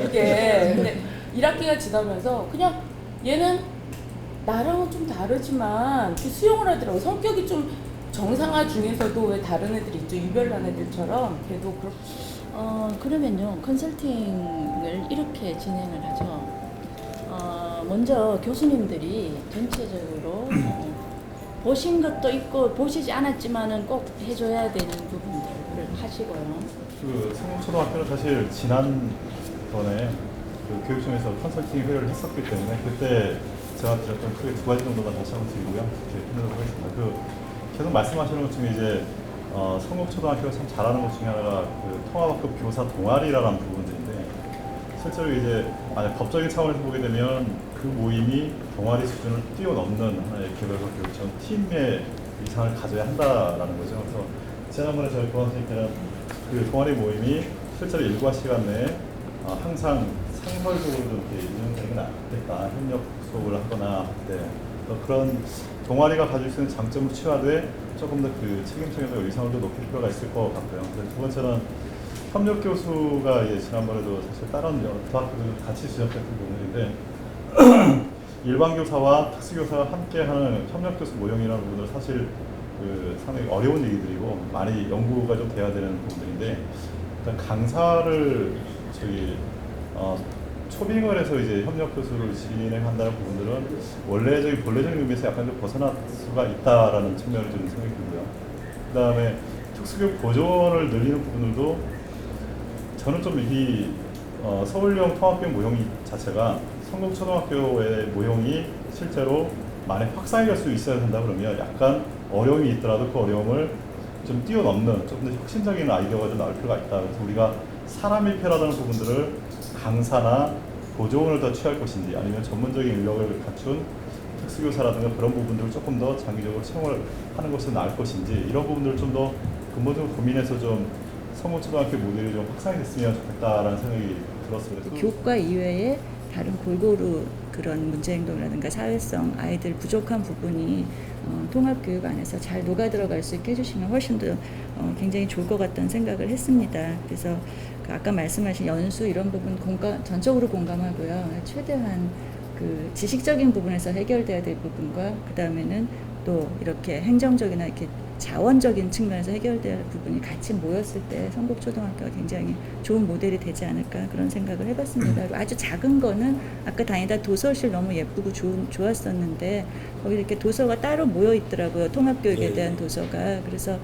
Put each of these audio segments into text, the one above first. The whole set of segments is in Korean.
그게. 근데 1학기가 지나면서 그냥 얘는 나랑은 좀 다르지만 수용을 하더라고. 성격이 좀 정상화 중에서도 왜 다른 애들이 있죠. 유별난 애들처럼 걔도 그렇고. 그러면요, 컨설팅을 이렇게 진행을 하죠. 먼저 교수님들이 전체적으로 보신 것도 있고 보시지 않았지만은 꼭 해줘야 되는 부분들을 하시고요. 그 성북초등학교는 사실 지난번에 그 교육청에서 컨설팅 회의를 했었기 때문에 그때 제가 드렸던 크게 두 가지 정도만 다시 한번 드리고요. 이렇게 끝내도록 하겠습니다. 계속 말씀하시는 것 중에 이제 성북초등학교가 참 잘하는 것 중에 하나가 그 통합학급 교사 동아리라는 부분들인데 실제로 이제 만약 법적인 차원에서 보게 되면 그 모임이 동아리 수준을 뛰어넘는 하나의 개별과 교육청 팀의 이상을 가져야 한다라는 거죠. 그래서 지난번에 저희 고학생들은 그 동아리 모임이 실제로 일과 시간 내에 항상 상설적으로 좀 이렇게 운영되는 게 낫겠다. 협력 수업을 하거나 그런 동아리가 가질 수 있는 장점을 취하되 조금 더 그 책임성에서 의상을 더 높일 필요가 있을 것 같고요. 두 번째는 협력 교수가 지난번에도 사실 다른 대학교도 같이 지적했던 부분인데 일반 교사와 특수 교사가 함께하는 협력 교수 모형이라는 부분은 사실 그 상당히 어려운 얘기들이고 많이 연구가 좀 돼야 되는 부분들인데 일단 강사를 초빙을 해서 이제 협력 교수를 진행한다는 부분들은 원래적인 본래적인 의미에서 약간 좀 벗어날 수가 있다라는 측면을 좀 생각이 들고요. 그다음에 특수교육 보조원을 늘리는 부분들도 저는 좀 이 서울형 통합교육 모형 자체가 성북초등학교의 모형이 실제로 만약 확산이 될 수 있어야 된다 그러면 약간 어려움이 있더라도 그 어려움을 좀 뛰어넘는 조금 더 혁신적인 아이디어가 좀 나올 필요가 있다. 그래서 우리가 사람이 필요하다는 부분들을 강사나 보조원을 더 취할 것인지 아니면 전문적인 인력을 갖춘 특수교사라든가 그런 부분들을 조금 더 장기적으로 채용을 하는 것이 나을 것인지 이런 부분들을 좀 더 근본적으로 고민해서 좀 성북초등학교 모델이 좀 확산이 됐으면 좋겠다라는 생각이 들었습니다. 교과 이외에 다른 골고루 그런 문제행동이라든가 사회성, 아이들 부족한 부분이 통합교육 안에서 잘 녹아들어갈 수 있게 해주시면 훨씬 더 굉장히 좋을 것 같다는 생각을 했습니다. 그래서 아까 말씀하신 연수 이런 부분 전적으로 공감하고요. 최대한 그 지식적인 부분에서 해결돼야 될 부분과 그 다음에는 또 이렇게 행정적이나 이렇게 자원적인 측면에서 해결될 부분이 같이 모였을 때 성북초등학교가 굉장히 좋은 모델이 되지 않을까 그런 생각을 해봤습니다. 아주 작은 거는 아까 다니다 도서실 너무 예쁘고 좋았었는데 거기 이렇게 도서가 따로 모여 있더라고요. 통합교육에 대한 도서가. 그래서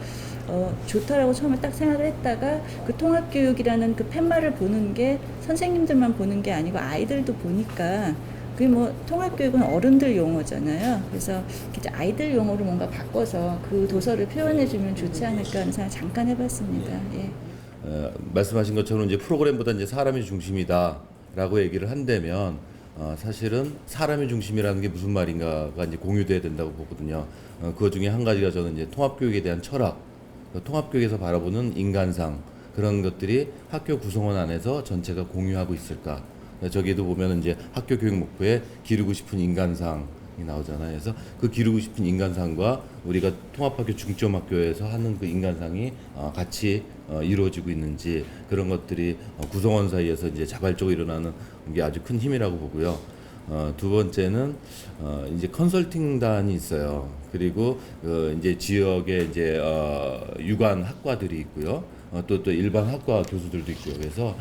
좋다라고 처음에 딱 생각을 했다가 그 통합교육이라는 그 팻말을 보는 게 선생님들만 보는 게 아니고 아이들도 보니까 그게 통합교육은 어른들 용어잖아요. 그래서 아이들 용어로 뭔가 바꿔서 그 도서를 표현해주면 좋지 않을까 하는 생각 잠깐 해봤습니다. 예. 말씀하신 것처럼 이제 프로그램보다 이제 사람이 중심이다라고 얘기를 한다면 사실은 사람이 중심이라는 게 무슨 말인가가 이제 공유돼야 된다고 보거든요. 그 중에 한 가지가 저는 이제 통합교육에 대한 철학, 통합교육에서 바라보는 인간상 그런 것들이 학교 구성원 안에서 전체가 공유하고 있을까? 저기에도 보면 이제 학교 교육 목표에 기르고 싶은 인간상이 나오잖아요. 그래서 그 기르고 싶은 인간상과 우리가 통합학교 중점학교에서 하는 그 인간상이 같이 이루어지고 있는지 그런 것들이 구성원 사이에서 이제 자발적으로 일어나는 게 아주 큰 힘이라고 보고요. 두 번째는 이제 컨설팅단이 있어요. 그리고 이제 지역에 이제 유관 학과들이 있고요. 또 일반 학과 교수들도 있고요. 그래서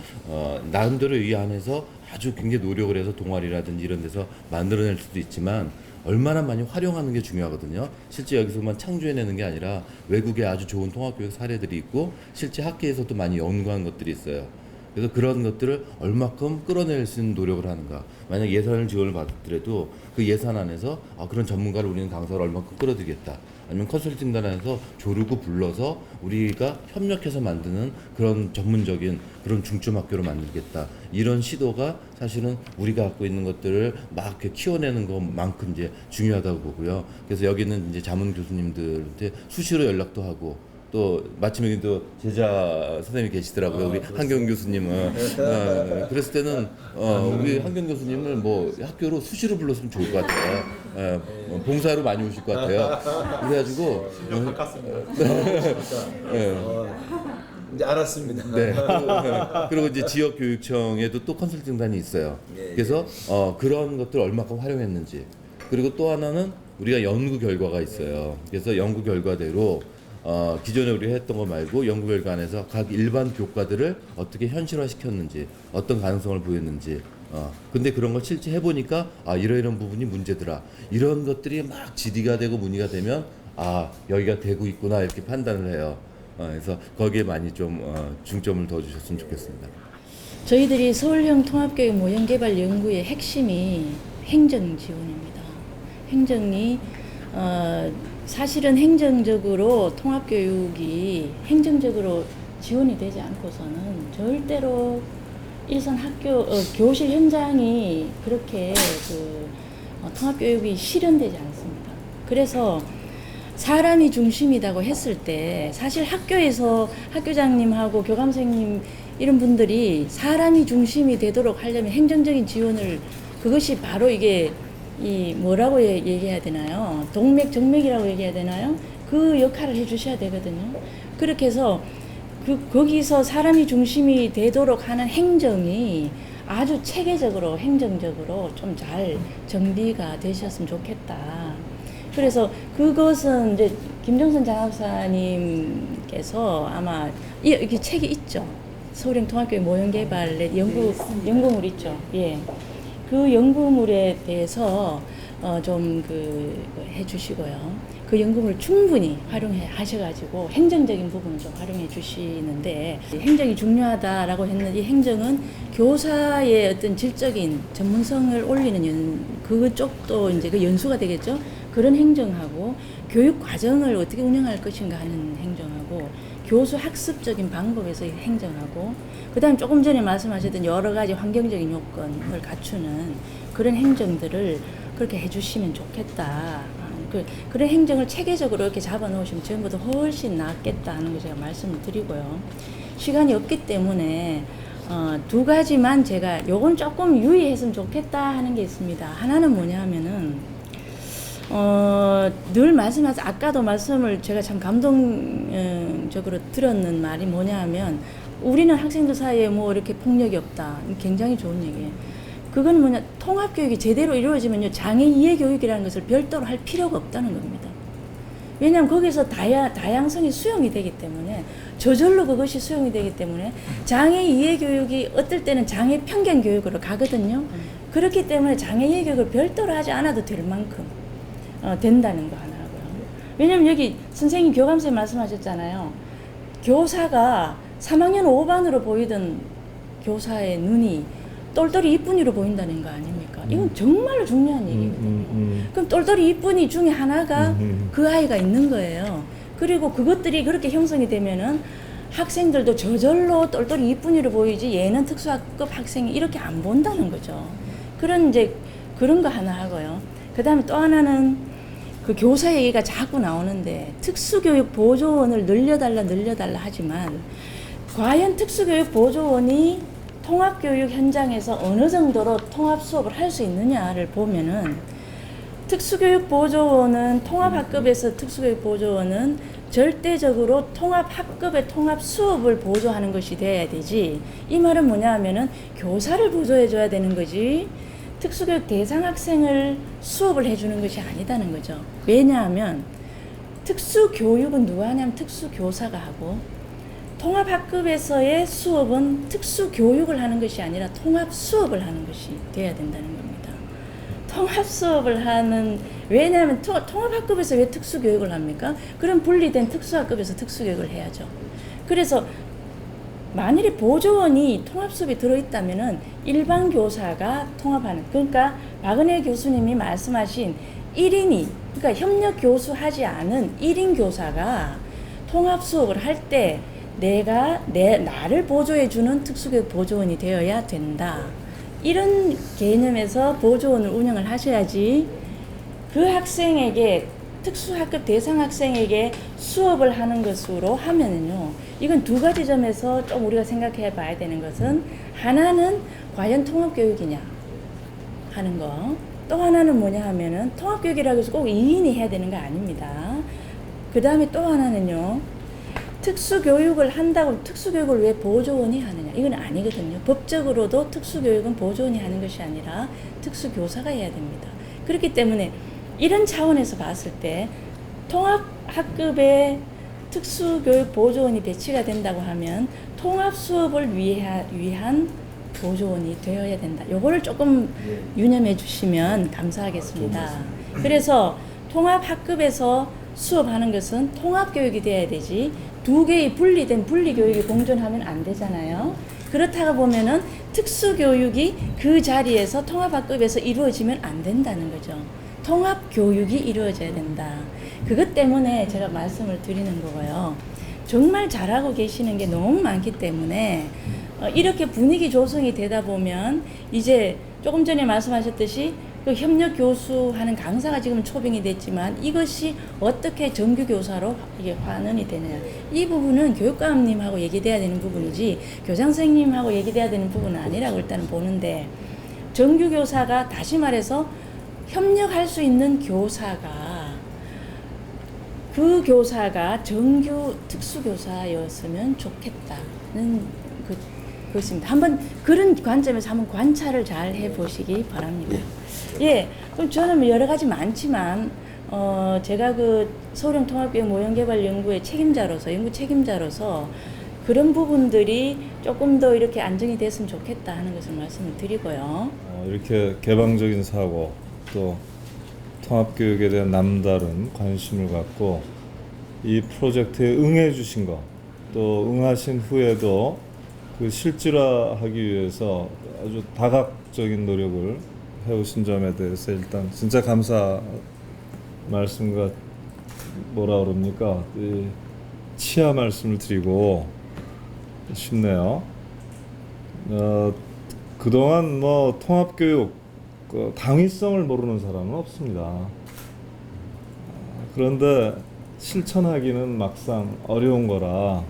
나름대로 이 안에서 아주 굉장히 노력을 해서 동아리라든지 이런 데서 만들어낼 수도 있지만 얼마나 많이 활용하는 게 중요하거든요. 실제 여기서만 창조해내는 게 아니라 외국에 아주 좋은 통합교육 사례들이 있고 실제 학계에서도 많이 연구한 것들이 있어요. 그래서 그런 것들을 얼마큼 끌어낼 수 있는 노력을 하는가. 만약 예산을 지원을 받더라도 그 예산 안에서 그런 전문가를 우리는 강사를 얼마큼 끌어들이겠다. 아니면 컨설팅단 안에서 조르고 불러서 우리가 협력해서 만드는 그런 전문적인 그런 중점 학교로 만들겠다. 이런 시도가 사실은 우리가 갖고 있는 것들을 막 이렇게 키워내는 것만큼 이제 중요하다고 보고요. 그래서 여기는 이제 자문 교수님들한테 수시로 연락도 하고 또 마침 여기도 제자 선생님이 계시더라고요. 우리 한경 교수님은. 그랬을 때는 우리 한경 교수님을 학교로 수시로 불렀으면 좋을 것 같아요. 봉사로 많이 오실 것 같아요. 그래가지고 이제 알았습니다. 네. 그리고 이제 지역 교육청에도 또 컨설팅단이 있어요. 예, 예. 그래서 그런 것들 얼마큼 활용했는지. 그리고 또 하나는 우리가 연구 결과가 있어요. 그래서 연구 결과대로 기존에 우리가 했던 거 말고 연구 결과 안에서 각 일반 교과들을 어떻게 현실화 시켰는지, 어떤 가능성을 보였는지. 근데 그런 걸 실제 해보니까 이런 부분이 문제더라. 이런 것들이 막 질의가 되고 문의가 되면 여기가 되고 있구나 이렇게 판단을 해요. 그래서 거기에 많이 좀 중점을 더 주셨으면 좋겠습니다. 저희들이 서울형 통합교육 모형개발 연구의 핵심이 행정 지원입니다. 행정이 사실은 행정적으로 통합교육이 행정적으로 지원이 되지 않고서는 절대로 일선 학교 교실 현장이 그렇게 통합교육이 실현되지 않습니다. 그래서 사람이 중심이라고 했을 때 사실 학교에서 학교장님하고 교감선생님 이런 분들이 사람이 중심이 되도록 하려면 행정적인 지원을 그것이 바로 이게 뭐라고 얘기해야 되나요? 동맥 정맥이라고 얘기해야 되나요? 그 역할을 해주셔야 되거든요. 그렇게 해서 거기서 사람이 중심이 되도록 하는 행정이 아주 체계적으로 행정적으로 좀 잘 정비가 되셨으면 좋겠다. 그래서 그것은 이제 김정선 장학사님께서 아마 이렇게 책이 있죠. 서울형 통합교육 모형개발의 연구물 있죠. 예. 그 연구물에 대해서 좀 해주시고요. 그 연구물을 충분히 활용해 하셔가지고 행정적인 부분을 좀 활용해 주시는데 행정이 중요하다라고 했는데 이 행정은 교사의 어떤 질적인 전문성을 올리는 그쪽도 이제 그 연수가 되겠죠. 그런 행정하고 교육 과정을 어떻게 운영할 것인가 하는 행정하고 교수 학습적인 방법에서의 행정하고 그다음 조금 전에 말씀하셨던 여러 가지 환경적인 요건을 갖추는 그런 행정들을 그렇게 해주시면 좋겠다. 그런 행정을 체계적으로 이렇게 잡아놓으시면 전보다 훨씬 낫겠다 하는 거 제가 말씀을 드리고요. 시간이 없기 때문에 두 가지만 제가 요건 조금 유의했으면 좋겠다 하는 게 있습니다. 하나는 뭐냐 하면은 늘 말씀하셔서 아까도 말씀을 제가 참 감동적으로 들었는 말이 뭐냐 하면 우리는 학생들 사이에 뭐 이렇게 폭력이 없다. 굉장히 좋은 얘기예요. 그건 뭐냐, 통합교육이 제대로 이루어지면요, 장애 이해 교육이라는 것을 별도로 할 필요가 없다는 겁니다. 왜냐하면 거기서 다양성이 수용이 되기 때문에, 저절로 그것이 수용이 되기 때문에, 장애 이해 교육이 어떨 때는 장애 편견 교육으로 가거든요. 그렇기 때문에 장애 이해 교육을 별도로 하지 않아도 될 만큼, 된다는 거 하나 하고요. 왜냐하면 여기 선생님, 교감선생님 말씀하셨잖아요. 교사가 3학년 5반으로 보이던 교사의 눈이 똘똘이 이쁜이로 보인다는 거 아닙니까? 이건 정말로 중요한 얘기거든요. 그럼 똘똘이 이쁜이 중에 하나가 그 아이가 있는 거예요. 그리고 그것들이 그렇게 형성이 되면은 학생들도 저절로 똘똘이 이쁜이로 보이지 얘는 특수학급 학생이 이렇게 안 본다는 거죠. 그런 거 하나 하고요. 그 다음에 또 하나는 그 교사 얘기가 자꾸 나오는데 특수교육 보조원을 늘려달라 하지만 과연 특수교육 보조원이 통합교육 현장에서 어느 정도로 통합 수업을 할 수 있느냐를 보면은 특수교육 보조원은 통합학급에서 특수교육 보조원은 절대적으로 통합학급의 통합 수업을 보조하는 것이 돼야 되지. 이 말은 뭐냐 하면은 교사를 보조해 줘야 되는 거지 특수교육 대상 학생을 수업을 해주는 것이 아니다는 거죠. 왜냐하면 특수교육은 누가 하냐면 특수교사가 하고 통합학급에서의 수업은 특수교육을 하는 것이 아니라 통합수업을 하는 것이 돼야 된다는 겁니다. 통합수업을 하는, 왜냐하면 통합학급에서 왜 특수교육을 합니까? 그럼 분리된 특수학급에서 특수교육을 해야죠. 그래서 만일에 보조원이 통합수업이 들어있다면은 일반 교사가 통합하는, 그러니까 박은혜 교수님이 말씀하신 1인이, 그러니까 협력 교수하지 않은 1인 교사가 통합수업을 할 때 나를 보조해주는 특수교육 보조원이 되어야 된다. 이런 개념에서 보조원을 운영을 하셔야지 그 학생에게, 특수학급 대상 학생에게 수업을 하는 것으로 하면은요, 이건 두 가지 점에서 좀 우리가 생각해 봐야 되는 것은, 하나는 과연 통합교육이냐 하는 거, 또 하나는 뭐냐 하면은 통합교육이라고 해서 꼭 2인이 해야 되는 거 아닙니다. 그 다음에 또 하나는요, 특수교육을 한다고 특수교육을 왜 보조원이 하느냐? 이건 아니거든요. 법적으로도 특수교육은 보조원이 하는 것이 아니라 특수교사가 해야 됩니다. 그렇기 때문에 이런 차원에서 봤을 때 통합학급에 특수교육 보조원이 배치가 된다고 하면 통합 수업을 위한 보조원이 되어야 된다. 요거를 조금 유념해 주시면 감사하겠습니다. 그래서 통합학급에서 수업하는 것은 통합교육이 돼야 되지 두 개의 분리된 분리교육이 공존하면 안 되잖아요. 그렇다가 보면은 특수교육이 그 자리에서 통합학급에서 이루어지면 안 된다는 거죠. 통합교육이 이루어져야 된다. 그것 때문에 제가 말씀을 드리는 거고요. 정말 잘하고 계시는 게 너무 많기 때문에 이렇게 분위기 조성이 되다 보면 이제 조금 전에 말씀하셨듯이 그 협력 교수하는 강사가 지금 초빙이 됐지만 이것이 어떻게 정규 교사로 이게 환원이 되느냐. 이 부분은 교육감님하고 얘기돼야 되는 부분이지 교장 선생님하고 얘기돼야 되는 부분은 아니라고 일단은 보는데 정규 교사가 다시 말해서 협력할 수 있는 교사가 그 교사가 정규 특수교사였으면 좋겠다는 그것입니다. 한번 그런 관점에서 한번 관찰을 잘 해보시기 바랍니다. 예, 그럼 저는 여러 가지 많지만 제가 그 서울형 통합교육 모형개발연구의 연구 책임자로서 그런 부분들이 조금 더 이렇게 안정이 됐으면 좋겠다 하는 것을 말씀을 드리고요. 이렇게 개방적인 사고 또 통합교육에 대한 남다른 관심을 갖고 이 프로젝트에 응해 주신 거, 또 응하신 후에도 그 실질화하기 위해서 아주 다각적인 노력을 해오신 점에 대해서 일단 진짜 감사 말씀과 뭐라 그럽니까? 이 치하 말씀을 드리고 싶네요. 그동안 뭐 통합교육 그 당위성을 모르는 사람은 없습니다. 그런데 실천하기는 막상 어려운 거라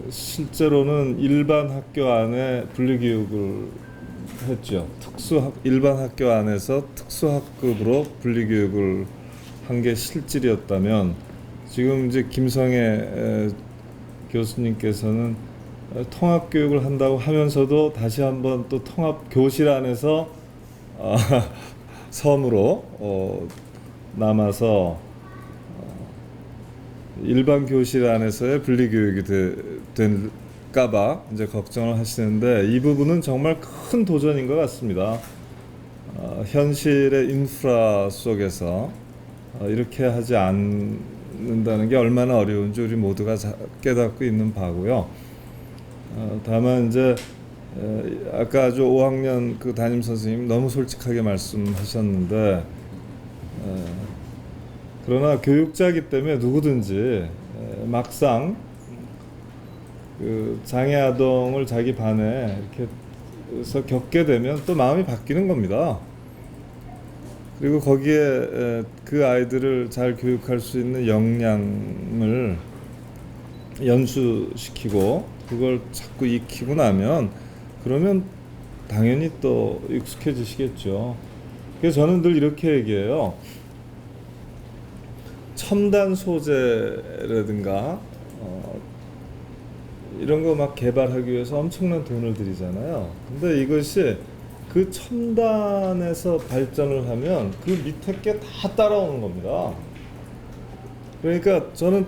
실제로는 일반 학교 안에 분리교육을 했죠. 일반 학교 안에서 특수학급으로 분리교육을 한 게 실질이었다면 지금 이제 김성애 교수님께서는 통합교육을 한다고 하면서도 다시 한번 또 통합교실 안에서 섬으로 남아서 일반 교실 안에서의 분리교육이 될까봐 이제 걱정을 하시는데 이 부분은 정말 큰 도전인 것 같습니다. 현실의 인프라 속에서 이렇게 하지 않는다는 게 얼마나 어려운지 우리 모두가 깨닫고 있는 바고요. 다만 이제 아까 아주 5학년 그 담임 선생님 너무 솔직하게 말씀하셨는데 그러나 교육자이기 때문에 누구든지 막상 그 장애 아동을 자기 반에 이렇게 해서 겪게 되면 또 마음이 바뀌는 겁니다. 그리고 거기에 그 아이들을 잘 교육할 수 있는 역량을 연수시키고 그걸 자꾸 익히고 나면 그러면 당연히 또 익숙해지시겠죠. 그래서 저는 늘 이렇게 얘기해요. 첨단 소재라든가 이런 거 막 개발하기 위해서 엄청난 돈을 들이잖아요. 근데 이것이 그 첨단에서 발전을 하면 그 밑에 게 다 따라오는 겁니다. 그러니까 저는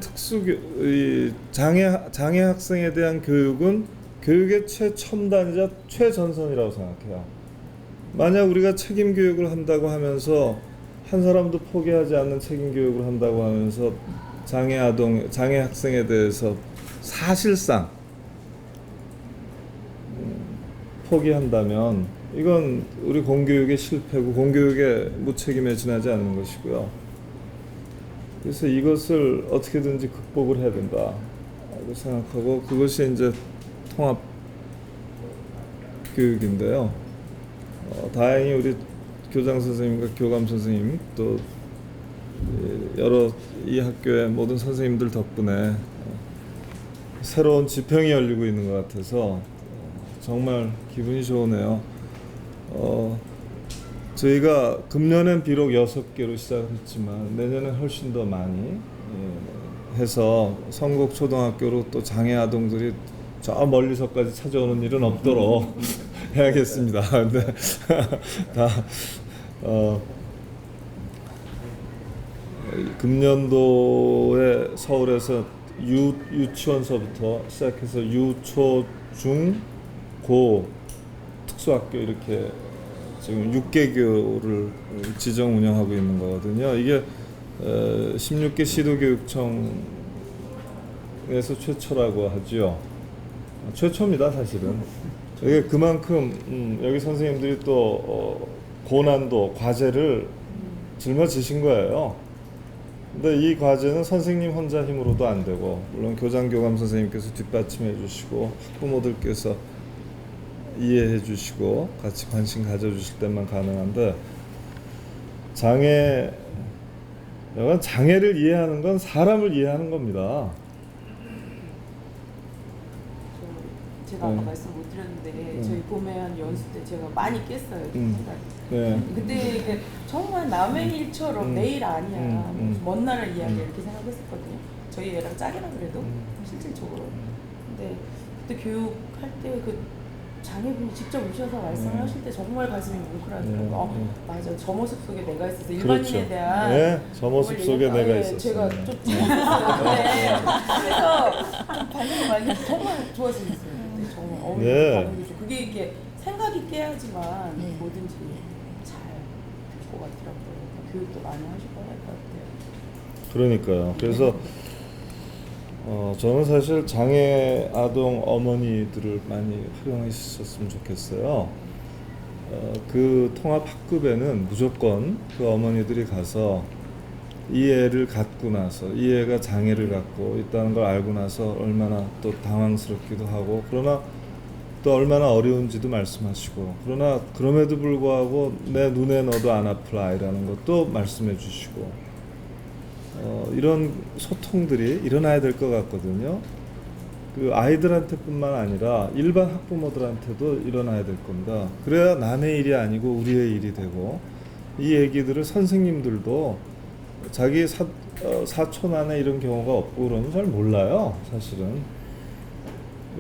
장애 학생에 대한 교육은 교육의 최첨단이자 최전선이라고 생각해요. 만약 우리가 책임 교육을 한다고 하면서 한 사람도 포기하지 않는 책임 교육을 한다고 하면서 장애 학생에 대해서 사실상 포기한다면 이건 우리 공교육의 실패고 공교육의 무책임에 지나지 않는 것이고요. 그래서 이것을 어떻게든지 극복을 해야 된다고 생각하고 그것이 이제 통합 교육인데요. 다행히 우리 교장 선생님과 교감 선생님 또 여러 이 학교의 모든 선생님들 덕분에 새로운 지평이 열리고 있는 것 같아서 정말 기분이 좋으네요. 저희가 금년엔 비록 6개로 시작을 했지만 내년엔 훨씬 더 많이 해서 성곡초등학교로 또 장애 아동들이 저 멀리서까지 찾아오는 일은 없도록 해야겠습니다. 근데 다 금년도에 서울에서 유치원서부터 시작해서 유초 중 고 특수학교 이렇게 지금 6개교를 지정 운영하고 있는 거거든요. 이게 16개 시도교육청에서 최초라고 하죠. 최초입니다, 사실은. 이게 그만큼 여기 선생님들이 또 고난도 과제를 짊어지신 거예요. 근데 이 과제는 선생님 혼자 힘으로도 안 되고, 물론 교장교감 선생님께서 뒷받침해 주시고 학부모들께서 이해해 주시고 같이 관심 가져주실 때만 가능한데, 장애를 이해하는 건 사람을 이해하는 겁니다. 제가 아까 말씀 못 드렸는데 저희 봄에한 연수 때 제가 많이 깼어요. 생각이. 네. 그때 이게 정말 남의 일처럼 내 일 아니야. 먼 나라 이야기 이렇게 생각했었거든요. 저희 애랑 짝이라 그래도 실질적으로. 근데 그때 교육할 때 그 장애분이 직접 오셔서 말씀을 하실 때 정말 가슴이 뭉클하더라고요. 맞아. 저 모습 속에 내가 있어서 일반인에 그렇죠. 대한 네, 저 모습 속에 내가 있었어요. 제가 좀 재밌었어요. 그래서 반응이 많이 정말 좋아지셨어요. 정말 네. 반응이 좋고 그게 이렇게 생각이 깨야지만 뭐든지 잘 될 것 같더라고요. 교육도 많이 하실 것 같아요. 그러니까요. 그래서 저는 사실 장애 아동 어머니들을 많이 활용하셨으면 좋겠어요. 그 통합 학급에는 무조건 그 어머니들이 가서 이 애를 갖고 나서 이 애가 장애를 갖고 있다는 걸 알고 나서 얼마나 또 당황스럽기도 하고, 그러나 또 얼마나 어려운지도 말씀하시고, 그러나 그럼에도 불구하고 내 눈에 넣어도 안 아플 아이라는 것도 말씀해 주시고, 이런 소통들이 일어나야 될 것 같거든요. 그 아이들한테뿐만 아니라 일반 학부모들한테도 일어나야 될 겁니다. 그래야 남의 일이 아니고 우리의 일이 되고, 이 얘기들을 선생님들도 자기 사촌 안에 이런 경우가 없고 그러면 잘 몰라요, 사실은.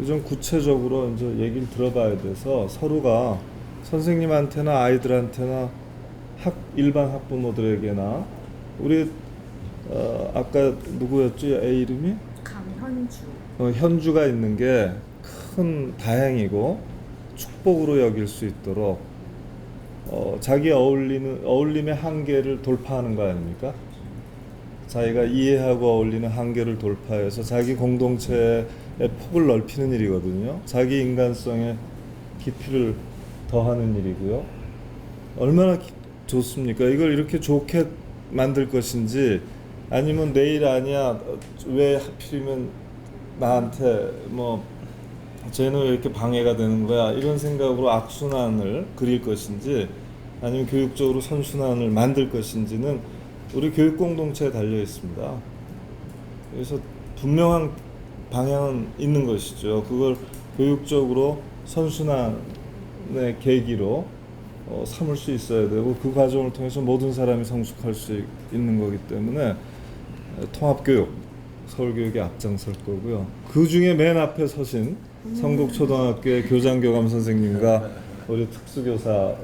좀 구체적으로 이제 얘기를 들어봐야 돼서 서로가 선생님한테나 아이들한테나 일반 학부모들에게나 우리 아까 누구였지? 애 이름이? 강현주. 현주가 있는 게 큰 다행이고 축복으로 여길 수 있도록 자기 어울림의 한계를 돌파하는 거 아닙니까? 자기가 이해하고 어울리는 한계를 돌파해서 자기 공동체의 폭을 넓히는 일이거든요. 자기 인간성의 깊이를 더하는 일이고요. 얼마나 좋습니까? 이걸 이렇게 좋게 만들 것인지, 아니면 내일 아니야 왜 하필이면 나한테 뭐 쟤는 왜 이렇게 방해가 되는 거야, 이런 생각으로 악순환을 그릴 것인지, 아니면 교육적으로 선순환을 만들 것인지는 우리 교육 공동체에 달려 있습니다. 그래서 분명한 방향은 있는 것이죠. 그걸 교육적으로 선순환의 계기로 삼을 수 있어야 되고, 그 과정을 통해서 모든 사람이 성숙할 수 있는 거기 때문에 통합교육, 서울교육에 앞장설 거고요. 그 중에 맨 앞에 서신 성곡초등학교의 교장교감 선생님과 우리 특수교사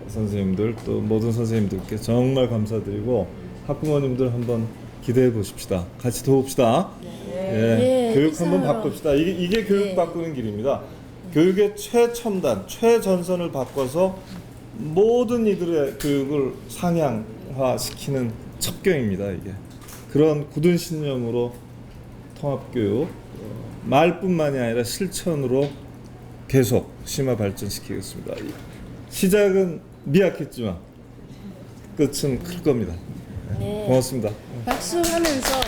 선생님들, 또 모든 선생님들께 정말 감사드리고, 학부모님들 한번 기대해 보십시다. 같이 도웁시다. 예, 교육 한번 바꿉시다. 이게 교육 바꾸는 길입니다. 교육의 최첨단, 최전선을 바꿔서 모든 이들의 교육을 상향화시키는 첩경입니다. 이게 그런 굳은 신념으로 통합교육 말뿐만이 아니라 실천으로 계속 심화 발전시키겠습니다. 시작은 미약했지만 끝은 클 겁니다. 고맙습니다. 박수 하면서